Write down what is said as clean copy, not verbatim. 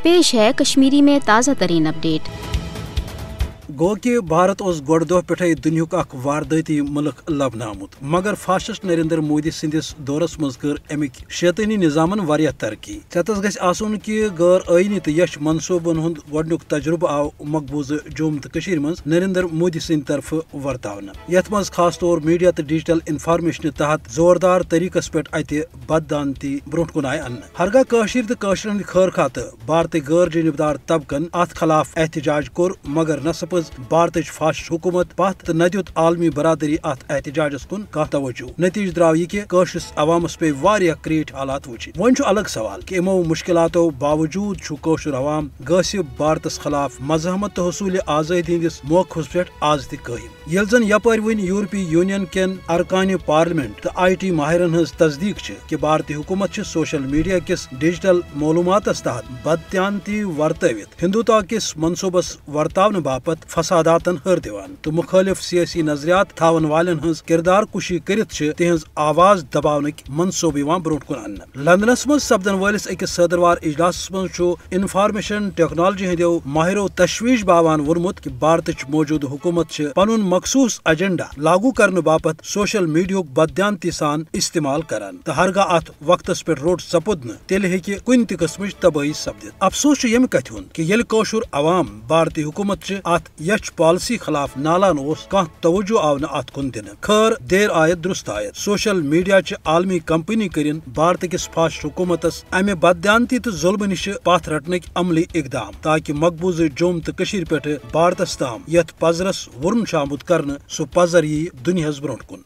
पेश है कश्मीरी में ताज़ा तरीन अपडेट। गो कि भारत गोड़ दो पे दुनिया अख वारदाती मुल्क लबन आमुत, मगर फासिस्ट नरेंद्र मोदी सिंदिस दौरस मज कर अमिक शैतानी निजामन वारिया तरक्की। तथस गछ आसुन कि गैर आईनी तो यश मनसूबन हुंद गोडनुक तजुर्बह आव मकबूज जोम तो कशीर मज नरेंद्र मोदी सिंद तरफ वर्तावन। यथ मज खास तौर मीडिया तो डिजिटल इन्फॉर्मेशन तहत जोरदार तरीकस पे अत बददानती ब्रोह कुन आय अन्न। हरगा कशीर तो कशरन खैर खात भारत गैर जानबदार तबकन अत खिलाफ एहतजाज कोर, मगर न सपज भारत फासिस्ट हुकूमत पथ तो न दुत आलमी बरादरी अत एहतजाजस कुन कह तवज्जो। नतीज द्राव यह कि कशरस अवामस पे वारिया क्रीट हालात वुच। वन अलग सवाल कि इमो मुश्किलातों बावजूद कशर अवाम गसिब भारतस खिलाफ मजहमत तो हसूल आजादी हंदिस मौक़िफ़स पे आज तक कायम। यल जन यपर वन यूरोपीय यूनियन केन अरकान पार्लियामेंट तो IT माहिरन हज तस्दीक कि भारतीय हुकूमत सोशल मीडिया किस डिजिटल मालूमातस तहत बदत्यानती वर्तवित हिंदुत्व किस मनसूबस वर्तावन बापत फसादातन हर दिवान तो मुखालिफ सियासी नजरियात थावन वालन हज किरदार कुशी करित तिहज आवाज दबावनक मनसूब ब्रोह कुन अन्न। लंदनस मज सपदन वालिस अकिस सदरवार इजलास मज इन्फॉर्मेशन टेक्नोलॉजी हंदो माहिरों तशवीश बावान वोरमुत कि भारत मौजूद हुकूमत पनुन मखसूस एजेंडा लागू करने बापत सोशल मीडिया बदयांती सान इस्तेमाल करान तो हरगा अत वक्तस पे रोड सपुद तेल हेकि कुन ति किस्मच तबाही सपदित। अफसोस यम कथ हुन कि येल कशुर अवाम भारतीय हुकूमत अत यच पॉलिसी खिलाफ नालान कह तवज्जो आव न अत कुन दिन। खैर देर आयत दुरुस्त आयत। सोशल मीडिया आलमी कंपनी करिन भारत किस फासिस्ट हुकूमतस अमे बदयांती तो जुल्म निश पथ रटनक अमली इकदाम ताकि मकबूज जोम तो कशीर पे भारतस ताम यथ पजरस वुर्न शामुत करन सो पजर यी दुनियास ब्रोह कुन।